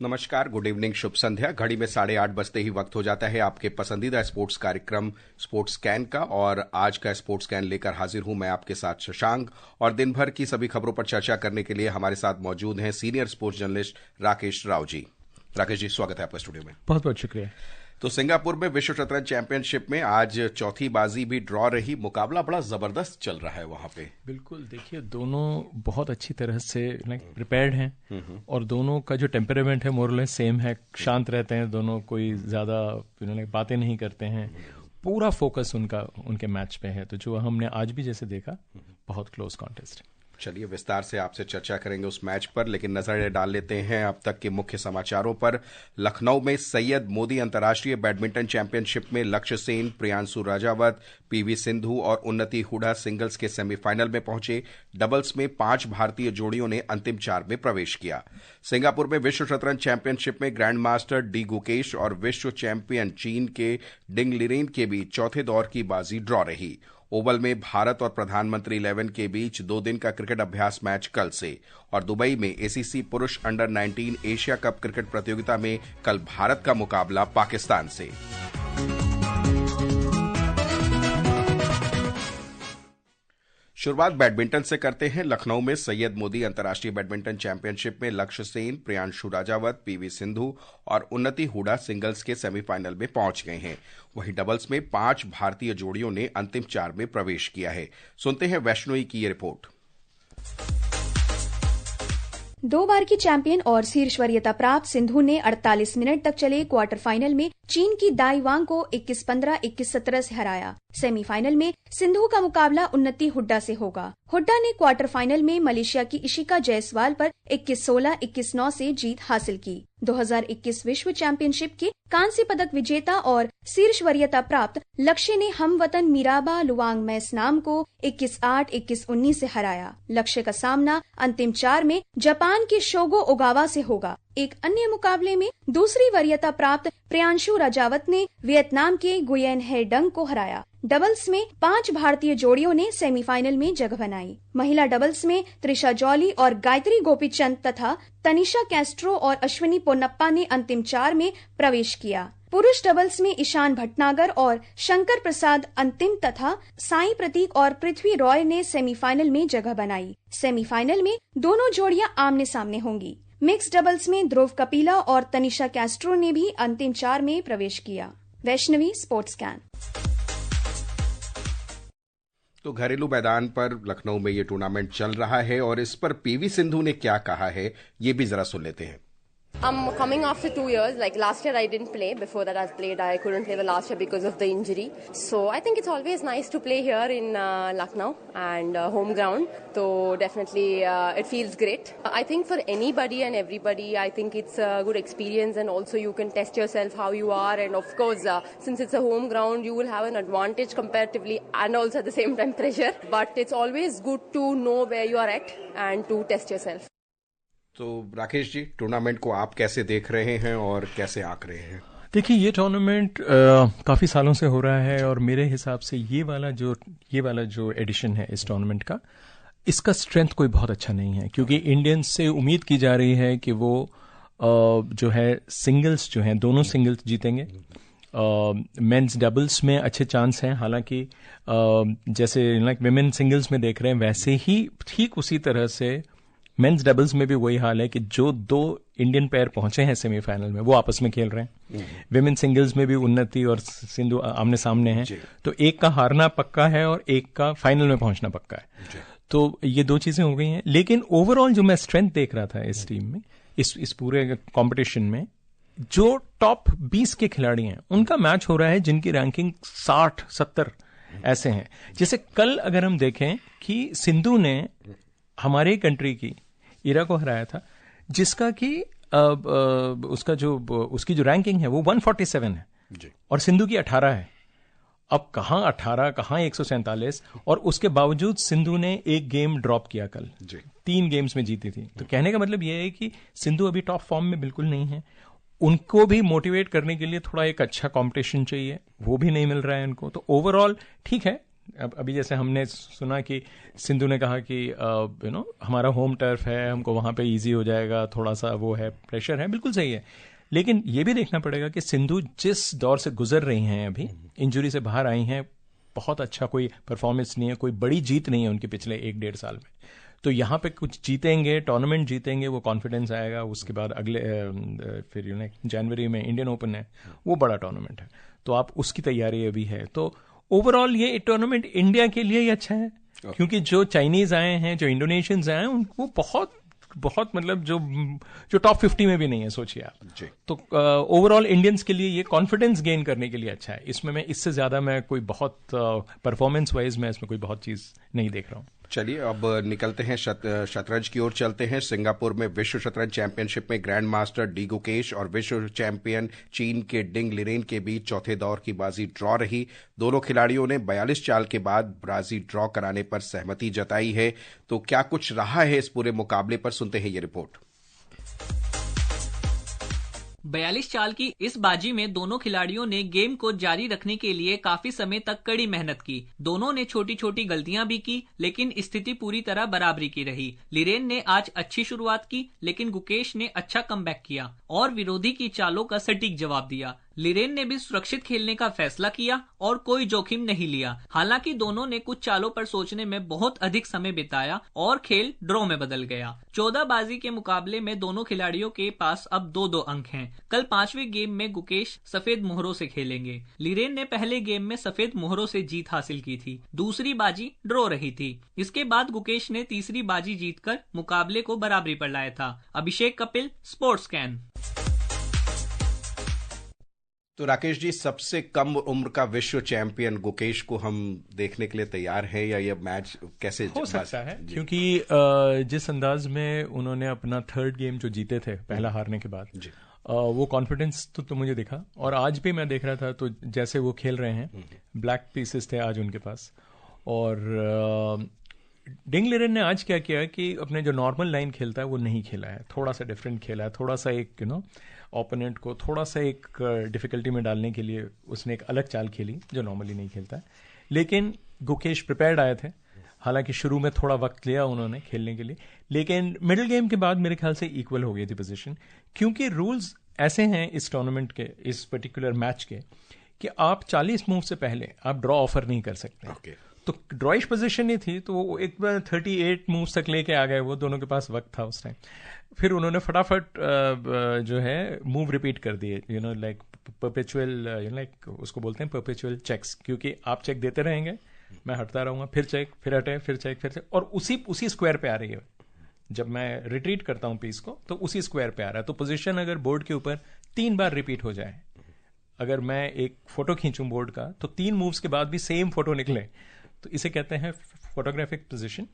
नमस्कार, good evening, शुभ संध्या। घड़ी में 8:30 बजते ही वक्त हो जाता है आपके पसंदीदा स्पोर्ट्स कार्यक्रम स्पोर्ट्स स्कैन का। और आज का स्पोर्ट्स स्कैन लेकर हाजिर हूं मैं आपके साथ शशांक। और दिन भर की सभी खबरों पर चर्चा करने के लिए हमारे साथ मौजूद हैं senior sports journalist Rakesh Rao ji. Rakesh ji, स्वागत है आपका स्टूडियो में। बहुत बहुत शुक्रिया। तो सिंगापुर में विश्व शतरंज चैंपियनशिप में आज चौथी बाजी भी ड्रॉ रही। मुकाबला बड़ा जबरदस्त चल रहा है वहां पे। बिल्कुल, देखिए दोनों बहुत अच्छी तरह से प्रिपेयर्ड हैं और दोनों का जो टेम्परामेंट है मोरलेस सेम है। शांत रहते हैं दोनों, कोई ज्यादा बातें नहीं करते हैं। पूरा फोकस उनका उनके मैच पे है। तो जो हमने आज भी जैसे देखा, बहुत क्लोज कॉन्टेस्ट। चलिए विस्तार से आपसे चर्चा करेंगे उस मैच पर, लेकिन नजर डाल लेते हैं अब तक के मुख्य समाचारों पर। लखनऊ में सैयद मोदी अंतर्राष्ट्रीय बैडमिंटन चैंपियनशिप में लक्ष्य सेन, प्रियांशु राजावत, पीवी सिंधु और उन्नति हुडा सिंगल्स के सेमीफाइनल में पहुंचे। डबल्स में 5 भारतीय जोड़ियों ने अंतिम 4 में प्रवेश किया। सिंगापुर में विश्व शतरंज चैंपियनशिप में ग्रैंड मास्टर डी गुकेश और विश्व चैंपियन चीन के डिंग लिरेन के बीच चौथे दौर की बाजी ड्रॉ रही। ओवल में भारत और प्रधानमंत्री 11 के बीच 2 दिन का क्रिकेट अभ्यास मैच कल से। और दुबई में एसीसी पुरुष अंडर 19 एशिया कप क्रिकेट प्रतियोगिता में कल भारत का मुकाबला पाकिस्तान से। शुरुआत बैडमिंटन से करते हैं। लखनऊ में सैयद मोदी अंतर्राष्ट्रीय बैडमिंटन चैंपियनशिप में लक्ष्य सेन, प्रियांशु राजावत, पीवी सिंधु और उन्नति हुडा सिंगल्स के सेमीफाइनल में पहुंच गए हैं। वहीं डबल्स में 5 भारतीय जोड़ियों ने अंतिम 4 में प्रवेश किया है। सुनते हैं वैष्णवी की ये रिपोर्ट। 2 बार की चैंपियन और शीर्ष वरीयता प्राप्त सिंधु ने 48 मिनट तक चले क्वार्टर फाइनल में चीन की दाई वांग को 21-15, 21-17 से हराया। सेमीफाइनल में सिंधु का मुकाबला उन्नति हुड्डा से होगा। हुड्डा ने क्वार्टर फाइनल में मलेशिया की इशिका जायसवाल पर 21-16, 21-9 से जीत हासिल की। 2021 विश्व चैंपियनशिप के कांस्य पदक विजेता और शीर्ष वरीयता प्राप्त लक्ष्य ने हमवतन मीराबा लुवांग मैसनाम को 21-8, 21-19 से हराया। लक्ष्य का सामना अंतिम 4 में जापान के शोगो ओगावा से होगा। एक अन्य मुकाबले में दूसरी वरीयता प्राप्त प्रियांशु राजावत ने वियतनाम के गुयेन हे डंग को हराया। डबल्स में 5 भारतीय जोड़ियों ने सेमीफाइनल में जगह बनाई। महिला डबल्स में त्रिशा जॉली और गायत्री गोपीचंद तथा तनिषा कैस्ट्रो और अश्विनी पोन्नप्पा ने अंतिम 4 में प्रवेश किया। पुरुष डबल्स में ईशान भटनागर और शंकर प्रसाद अंतिम तथा साई प्रतीक और पृथ्वी रॉय ने सेमीफाइनल में जगह बनाई। सेमीफाइनल में दोनों जोड़ियां आमने सामने होंगी। मिक्स डबल्स में ध्रुव कपिला और तनिषा कैस्ट्रो ने भी अंतिम 4 में प्रवेश किया। Vaishnavi, sports scan. तो घरेलू मैदान पर लखनऊ में ये टूर्नामेंट चल रहा है और इस पर पीवी सिंधु ने क्या कहा है, ये भी जरा सुन लेते हैं। I'm coming after 2 years. Like last year I didn't play. Before that I played. I couldn't play the last year because of the injury. So I think it's always nice to play here in Lucknow and home ground. So definitely it feels great. I think for anybody and everybody, I think it's a good experience, and also you can test yourself how you are. And of course, since it's a home ground, you will have an advantage comparatively, and also at the same time pressure. But it's always good to know where you are at and to test yourself. तो Rakesh ji, tournament को आप कैसे देख रहे हैं और कैसे आंक रहे हैं? देखिए, ये टूर्नामेंट काफी सालों से हो रहा है और मेरे हिसाब से ये वाला जो एडिशन है इस टूर्नामेंट का, इसका स्ट्रेंथ कोई बहुत अच्छा नहीं है, क्योंकि इंडियंस से उम्मीद की जा रही है कि वो जो है सिंगल्स जो है दोनों सिंगल्स जीतेंगे। मेंस डबल्स में अच्छे चांस हैं, हालांकि जैसे लाइक विमेन सिंगल्स में देख रहे हैं वैसे ही ठीक उसी तरह से मेंस डबल्स में भी वही हाल है कि जो 2 इंडियन पेयर पहुंचे हैं सेमीफाइनल में वो आपस में खेल रहे हैं। विमेन सिंगल्स में भी उन्नति और सिंधु आमने सामने हैं, तो एक का हारना पक्का है और एक का फाइनल में पहुंचना पक्का है। तो ये 2 चीजें हो गई हैं। लेकिन ओवरऑल जो मैं स्ट्रेंथ देख रहा था इस टीम में, इस पूरे कॉम्पिटिशन में, जो टॉप 20 के खिलाड़ी हैं उनका मैच हो रहा है जिनकी रैंकिंग 60-70 ऐसे हैं। जैसे कल अगर हम देखें कि सिंधु ने हमारे कंट्री की ईरा को हराया था, जिसका कि उसकी जो रैंकिंग है वो 147 है जी, और सिंधु की 18 है। अब कहाँ 18, कहाँ 147, और उसके बावजूद सिंधु ने एक गेम ड्रॉप किया कल जी। 3 गेम्स में जीती थी। तो कहने का मतलब यह है कि सिंधु अभी टॉप फॉर्म में बिल्कुल नहीं है। उनको भी मोटिवेट करने के लिए थोड़ा एक अच्छा कॉम्पिटिशन चाहिए, वो भी नहीं मिल रहा है उनको। तो ओवरऑल ठीक है, अब अभी जैसे हमने सुना कि सिंधु ने कहा कि हमारा होम टर्फ है, हमको वहाँ पे इजी हो जाएगा, थोड़ा सा वो है, प्रेशर है, बिल्कुल सही है। लेकिन ये भी देखना पड़ेगा कि सिंधु जिस दौर से गुजर रही हैं, अभी इंजरी से बाहर आई हैं, बहुत अच्छा कोई परफॉर्मेंस नहीं है, कोई बड़ी जीत नहीं है उनके पिछले 1-1.5 साल में। तो यहाँ पे कुछ जीतेंगे, टूर्नामेंट जीतेंगे, वो कॉन्फिडेंस आएगा। उसके बाद अगले फिर जनवरी में इंडियन ओपन है, वो बड़ा टूर्नामेंट है, तो आप उसकी तैयारी अभी है। तो ओवरऑल ये टूर्नामेंट इंडिया के लिए ही अच्छा है, क्योंकि जो चाइनीज आए हैं, जो इंडोनेशियंस आए हैं, उनको बहुत मतलब जो टॉप 50 में भी नहीं है, सोचिए आप। तो ओवरऑल इंडियंस के लिए ये कॉन्फिडेंस गेन करने के लिए अच्छा है। इसमें मैं इससे ज्यादा मैं कोई बहुत परफॉर्मेंस वाइज मैं इसमें कोई बहुत चीज नहीं देख रहा हूँ। चलिए अब निकलते हैं शतरंज की ओर चलते हैं। सिंगापुर में विश्व शतरंज चैंपियनशिप में ग्रैंड मास्टर डी गुकेश और विश्व चैंपियन चीन के डिंग लिरेन के बीच चौथे दौर की बाजी ड्रॉ रही। दोनों खिलाड़ियों ने 42 चाल के बाद बाजी ड्रॉ कराने पर सहमति जताई है। तो क्या कुछ रहा है इस पूरे मुकाबले पर, सुनते हैं ये रिपोर्ट। 42 चाल की इस बाजी में दोनों खिलाड़ियों ने गेम को जारी रखने के लिए काफी समय तक कड़ी मेहनत की। दोनों ने छोटी छोटी गलतियां भी की, लेकिन स्थिति पूरी तरह बराबरी की रही। लिरेन ने आज अच्छी शुरुआत की, लेकिन गुकेश ने अच्छा कमबैक किया और विरोधी की चालों का सटीक जवाब दिया। लिरेन ने भी सुरक्षित खेलने का फैसला किया और कोई जोखिम नहीं लिया। हालांकि दोनों ने कुछ चालों पर सोचने में बहुत अधिक समय बिताया और खेल ड्रॉ में बदल गया। 14 बाजी के मुकाबले में दोनों खिलाड़ियों के पास अब 2-2 अंक हैं। कल 5वें गेम में गुकेश सफेद मोहरों से खेलेंगे। लिरेन ने पहले गेम में सफेद मोहरों से जीत हासिल की थी। दूसरी बाजी ड्रॉ रही थी। इसके बाद गुकेश ने तीसरी बाजी जीतकर मुकाबले को बराबरी पर लाया था। अभिषेक कपिल, स्पोर्ट्स कैन। तो राकेश जी, सबसे कम उम्र का विश्व चैंपियन गुकेश को हम देखने के लिए तैयार हैं, या ये मैच कैसे हो सकता है? क्योंकि जिस अंदाज में उन्होंने अपना 3rd गेम जो जीते थे पहला हारने के बाद, वो कॉन्फिडेंस तो मुझे दिखा। और आज भी मैं देख रहा था, तो जैसे वो खेल रहे हैं, ब्लैक पीसेस थे आज उनके पास। और डिंग लिरेन ने आज क्या किया कि अपने जो नॉर्मल लाइन खेलता है वो नहीं खेला है, थोड़ा सा डिफरेंट खेला है, थोड़ा सा एक ओपोनेंट को थोड़ा सा एक डिफिकल्टी में डालने के लिए उसने एक अलग चाल खेली जो नॉर्मली नहीं खेलता है। लेकिन गुकेश प्रिपेयर्ड आए थे। हालांकि शुरू में थोड़ा वक्त लिया उन्होंने खेलने के लिए, लेकिन मिडिल गेम के बाद मेरे ख्याल से इक्वल हो गई थी पोजीशन। क्योंकि रूल्स ऐसे हैं इस टूर्नामेंट के, इस पर्टिकुलर मैच के, कि आप 40 मूव से पहले आप ड्रॉ ऑफर नहीं कर सकते। तो ड्रॉइश पोजीशन ही थी, तो वो एक बार 38 मूव्स तक लेके आ गए। वो दोनों के पास वक्त था उस टाइम। फिर उन्होंने फटाफट जो है मूव रिपीट कर दिए, लाइक परपेचुअल, लाइक उसको बोलते हैं परपेचुअल चेक्स। क्योंकि आप चेक देते रहेंगे, मैं हटता रहूंगा, फिर चेक, फिर हटे, फिर चेक, फिर चेक, और उसी स्क्वायर पे आ रही है। जब मैं रिट्रीट करता हूं पीस को, तो उसी स्क्वायर पे आ रहा है। तो पोजीशन अगर बोर्ड के ऊपर 3 बार रिपीट हो जाए, अगर मैं एक फोटो खींचूं बोर्ड का, तो 3 मूव्स के बाद भी सेम फोटो निकले, तो इसे कहते हैं फोटोग्राफिक पोजीशन,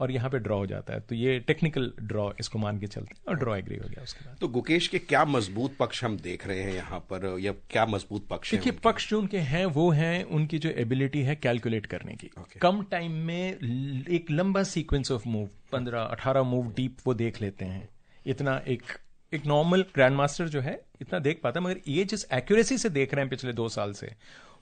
और यहाँ पे ड्रॉ हो जाता है। तो ये टेक्निकल ड्रॉ इसको मान के चलते हैं, और ड्रॉ एग्री हो गया उसके बाद। तो गुकेश के क्या मजबूत पक्ष हम देख रहे हैं यहाँ पर, या क्या मजबूत पक्ष हैं? देखिए, पक्ष जो उनके हैं वो हैं उनकी जो एबिलिटी है कैलकुलेट करने की। कम टाइम में एक लंबा sequence of move, 15-18 move deep वो देख लेते हैं। इतना एक नॉर्मल ग्रैंड मास्टर जो है इतना देख पाता है, मगर ये जिस एक्यूरेसी से देख रहे हैं पिछले 2 साल से,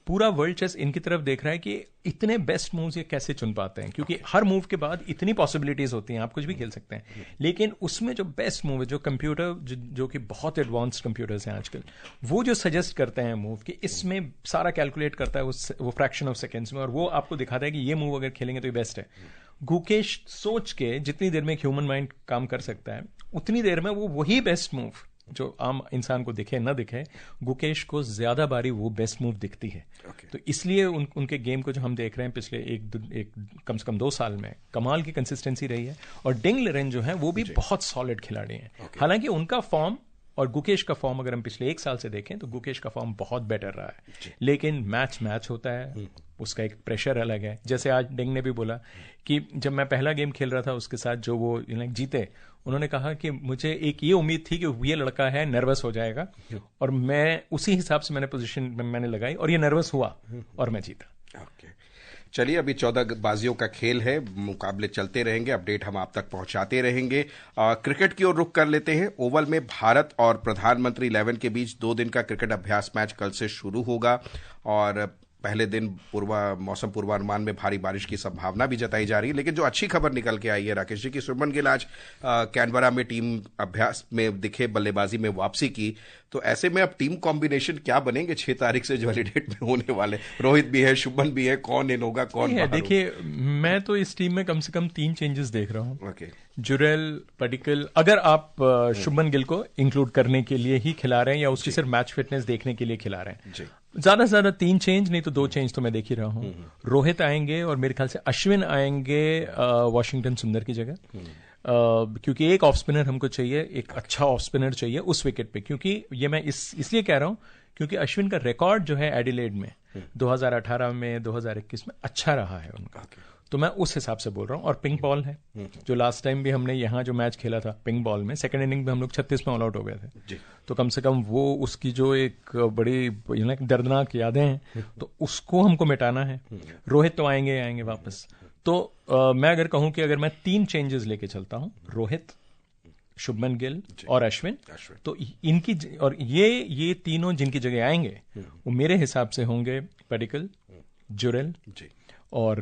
पूरा वर्ल्ड चेस इनकी तरफ देख रहा है कि इतने बेस्ट मूव्स ये कैसे चुन पाते हैं। क्योंकि हर मूव के बाद इतनी पॉसिबिलिटीज होती हैं, आप कुछ भी खेल सकते हैं, लेकिन उसमें जो बेस्ट मूव है, जो कंप्यूटर जो कि बहुत एडवांस्ड कंप्यूटर्स हैं आजकल, वो जो सजेस्ट करते हैं मूव कि इसमें सारा कैलकुलेट करता है वो फ्रैक्शन ऑफ सेकेंड्स में, और वो आपको दिखाता है कि ये मूव अगर खेलेंगे तो ये बेस्ट है। गुकेश सोच के जितनी देर में ह्यूमन माइंड काम कर सकता है, उतनी देर में वो वही बेस्ट मूव जो आम इंसान को दिखे न दिखे, गुकेश को ज्यादा बारी वो बेस्ट मूव दिखती है। तो इसलिए उनके गेम को जो हम देख रहे हैं पिछले एक कम से कम 2 साल में, कमाल की कंसिस्टेंसी रही है। और डिंग लिरेन जो है वो भी बहुत सॉलिड खिलाड़ी हैं। हालांकि उनका फॉर्म और गुकेश का फॉर्म अगर हम पिछले 1 साल से देखें, तो गुकेश का फॉर्म बहुत बेटर रहा है। लेकिन मैच होता है, उसका एक प्रेशर अलग है। जैसे आज डिंग ने भी बोला कि जब मैं पहला गेम खेल रहा था उसके साथ, जो वो जीते, उन्होंने कहा कि मुझे एक ये उम्मीद थी कि ये लड़का है नर्वस हो जाएगा, और मैं उसी हिसाब से मैंने पोजीशन मैंने लगाई, और ये नर्वस हुआ और मैं जीता। चलिए, अभी 14 बाजियों का खेल है, मुकाबले चलते रहेंगे, अपडेट हम आप तक पहुंचाते रहेंगे। क्रिकेट की ओर रुख कर लेते हैं। ओवल में भारत और प्रधानमंत्री 11 के बीच 2 दिन का क्रिकेट अभ्यास मैच कल से शुरू होगा, और पहले दिन मौसम पूर्वानुमान में भारी बारिश की संभावना भी जताई जा रही है, लेकिन जो अच्छी खबर निकल के आई है राकेश जी की शुभमन गिल आज कैनबरा में टीम अभ्यास में दिखे, बल्लेबाजी में वापसी की, तो ऐसे में अब टीम कॉम्बिनेशन क्या बनेंगे 6 तारीख से जो डेट में होने वाले? रोहित भी है, शुभमन भी है, कौन इन होगा, कौन बाहर? देखिए, मैं तो इस टीम में कम से कम 3 चेंजेस देख रहा हूँ। ओके, जुरेल, पडिक्कल, अगर आप शुभमन गिल को इंक्लूड करने के लिए ही खिला रहे हैं या उसकी सिर्फ मैच फिटनेस देखने के लिए खिला रहे हैं, ज्यादा से ज्यादा 3 चेंज, नहीं तो 2 चेंज तो मैं देख ही रहा हूँ। रोहित आएंगे और मेरे ख्याल से अश्विन आएंगे वॉशिंगटन सुंदर की जगह, क्योंकि एक ऑफ स्पिनर हमको चाहिए, एक अच्छा ऑफ स्पिनर चाहिए उस विकेट पे, क्योंकि ये मैं इसलिए कह रहा हूं क्योंकि अश्विन का रिकॉर्ड जो है एडिलेड में 2018 में 2021 में अच्छा रहा है उनका, तो मैं उस हिसाब से बोल रहा हूं। और पिंक बॉल है, जो लास्ट टाइम भी हमने यहाँ जो मैच खेला था पिंक बॉल में, सेकंड इनिंग में हम लोग 36 में ऑल आउट हो गए थे, तो कम से कम वो उसकी जो एक बड़ी दर्दनाक यादें हैं तो उसको हमको मिटाना है। रोहित तो आएंगे वापस, तो मैं अगर कहूं कि अगर मैं 3 चेंजेस लेके चलता हूं, रोहित, शुभमन गिल और अश्विन, तो इनकी और ये तीनों जिनकी जगह आएंगे वो मेरे हिसाब से होंगे पडिक्कल, जुरेल और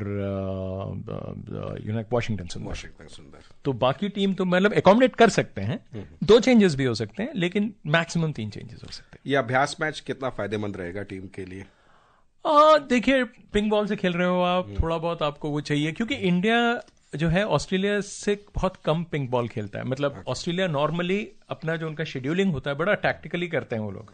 वॉशिंगटन सुंदर। तो बाकी टीम तो मतलब एकोमोडेट कर सकते हैं, 2 चेंजेस भी हो सकते हैं, लेकिन मैक्सिमम 3 चेंजेस हो सकते हैं। ये अभ्यास मैच कितना फायदेमंद रहेगा टीम के लिए? देखिए, पिंक बॉल से खेल रहे हो आप, थोड़ा बहुत आपको वो चाहिए, क्योंकि इंडिया जो है ऑस्ट्रेलिया से बहुत कम पिंक बॉल खेलता है। मतलब ऑस्ट्रेलिया नॉर्मली अपना जो उनका शेड्यूलिंग होता है बड़ा टैक्टिकली करते हैं वो लोग,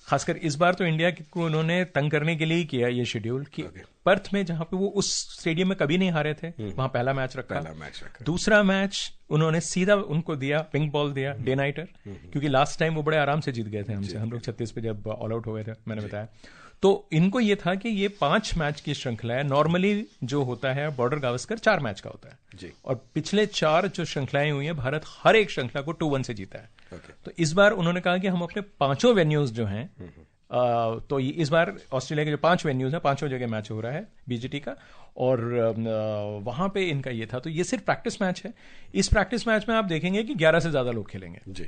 खासकर इस बार तो इंडिया को उन्होंने तंग करने के लिए ही किया ये शेड्यूल कि पर्थ में, जहां पे वो उस स्टेडियम में कभी नहीं हारे थे, वहां पहला मैच रखा। दूसरा मैच उन्होंने सीधा उनको दिया, पिंक बॉल दिया, डे नाइटर, क्योंकि लास्ट टाइम वो बड़े आराम से जीत गए थे हमसे, हम लोग 36 पे जब ऑल आउट हो गए थे, मैंने बताया। तो इनको ये था कि ये 5 मैच की श्रृंखला है, नॉर्मली जो होता है बॉर्डर गावस्कर 4 मैच का होता है, और पिछले 4 जो श्रृंखलाएं हुई हैं भारत हर एक श्रृंखला को 2-1 से जीता है। तो इस बार उन्होंने कहा कि हम अपने 5 वेन्यूज जो हैं, तो इस बार ऑस्ट्रेलिया के जो 5 वेन्यूज हैं, 5 जगह मैच हो रहा है बीजीटी का, और वहां पे इनका ये था। तो ये सिर्फ प्रैक्टिस मैच है, इस प्रैक्टिस मैच में आप देखेंगे कि 11 से ज्यादा लोग खेलेंगे। जी।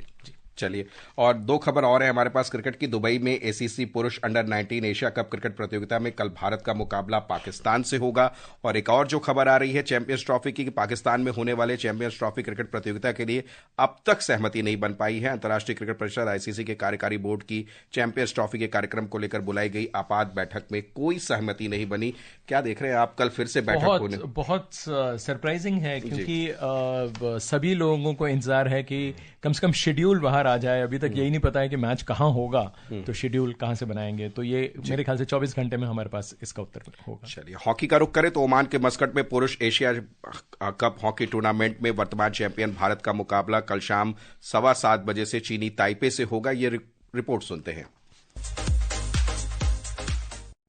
चलिए, और 2 खबर और है हमारे पास क्रिकेट की। दुबई में एसीसी पुरुष अंडर 19 एशिया कप क्रिकेट प्रतियोगिता में कल भारत का मुकाबला पाकिस्तान से होगा। और एक और जो खबर आ रही है चैंपियंस ट्रॉफी की, कि पाकिस्तान में होने वाले चैंपियंस ट्रॉफी क्रिकेट प्रतियोगिता के लिए अब तक सहमति नहीं बन पाई है। अंतर्राष्ट्रीय क्रिकेट परिषद आईसीसी के कार्यकारी बोर्ड की चैंपियंस ट्रॉफी के कार्यक्रम को लेकर बुलाई गई आपात बैठक में कोई सहमति नहीं बनी। क्या देख रहे हैं आप, कल फिर से बैठक होने? बहुत सरप्राइजिंग है, क्योंकि सभी लोगों को इंतजार है कि कम से कम शेड्यूल बाहर आ जाए। अभी तक यही नहीं पता है कि मैच कहां होगा, तो शेड्यूल कहां से बनाएंगे, तो ये मेरे ख्याल से 24 घंटे में हमारे पास इसका उत्तर होगा। चलिए, हॉकी का रुख करें तो ओमान के मस्कट में पुरुष एशिया कप हॉकी टूर्नामेंट में वर्तमान चैंपियन भारत का मुकाबला कल शाम 7:15 बजे से चीनी ताइपे से होगा। ये रिपोर्ट सुनते हैं।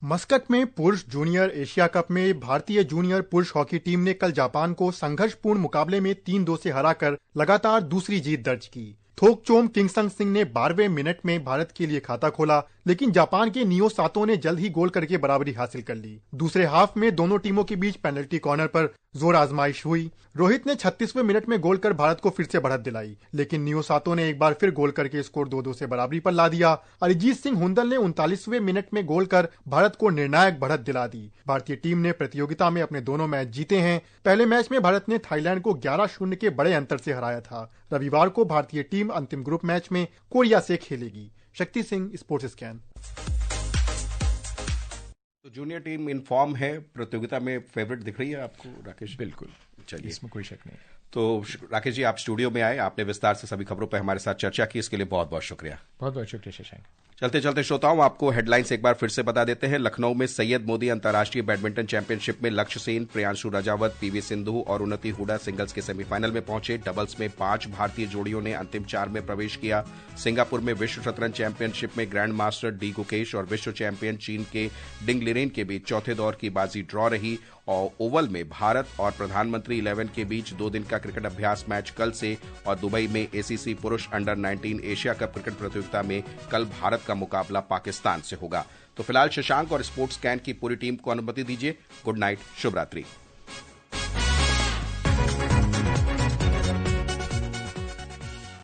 मस्कट में पुरुष जूनियर एशिया कप में भारतीय जूनियर पुरुष हॉकी टीम ने कल जापान को संघर्षपूर्ण मुकाबले में 3-2 से हराकर लगातार दूसरी जीत दर्ज की। थोकचोम किंगसन सिंह ने 12वें मिनट में भारत के लिए खाता खोला, लेकिन जापान के नियो सातो ने जल्द ही गोल करके बराबरी हासिल कर ली। दूसरे हाफ में दोनों टीमों के बीच पेनल्टी कॉर्नर पर जोर आजमाइश हुई। रोहित ने 36वें मिनट में गोल कर भारत को फिर से बढ़त दिलाई, लेकिन नियो सातो ने एक बार फिर गोल करके स्कोर 2-2 से बराबरी पर ला दिया। अरिजीत सिंह हुंदल ने 39वें मिनट में गोल कर भारत को निर्णायक बढ़त दिला दी। भारतीय टीम ने प्रतियोगिता में अपने दोनों मैच जीते हैं। पहले मैच में भारत ने थाईलैंड को 11-0 के बड़े अंतर से हराया था। रविवार को भारतीय टीम अंतिम ग्रुप मैच में कोरिया से खेलेगी। Shakti Singh, sports scan. तो जूनियर टीम इन फॉर्म है, प्रतियोगिता में फेवरेट दिख रही है आपको राकेश? बिल्कुल, चलिए, इसमें कोई शक नहीं। तो राकेश जी, आप स्टूडियो में आए, आपने विस्तार से सभी खबरों पर हमारे साथ चर्चा की, इसके लिए बहुत बहुत शुक्रिया। बहुत बहुत शुक्रिया शशांक। चलते चलते श्रोताओं, आपको हेडलाइंस एक बार फिर से बता देते हैं। लखनऊ में सैयद मोदी अंतर्राष्ट्रीय बैडमिंटन चैंपियनशिप में लक्ष्य सेन, प्रियांशु राजावत, पीवी सिंधु और उन्नति हुडा सिंगल्स के सेमीफाइनल में पहुंचे। डबल्स में 5 भारतीय जोड़ियों ने अंतिम 4 में प्रवेश किया। सिंगापुर में विश्व शतरंज चैंपियनशिप में ग्रैंड मास्टर डी गुकेश और विश्व चैंपियन चीन के डिंग लिरेन के बीच चौथे दौर की बाजी ड्रॉ रही। और ओवल में भारत और प्रधानमंत्री 11 के बीच 2 दिन का क्रिकेट अभ्यास मैच कल से। और दुबई में एसीसी पुरुष अंडर 19 एशिया कप क्रिकेट प्रतियोगिता में कल भारत का मुकाबला पाकिस्तान से होगा। तो फिलहाल शशांक और स्पोर्ट्स स्कैन की पूरी टीम को अनुमति दीजिए। गुड नाइट, शुभ रात्रि।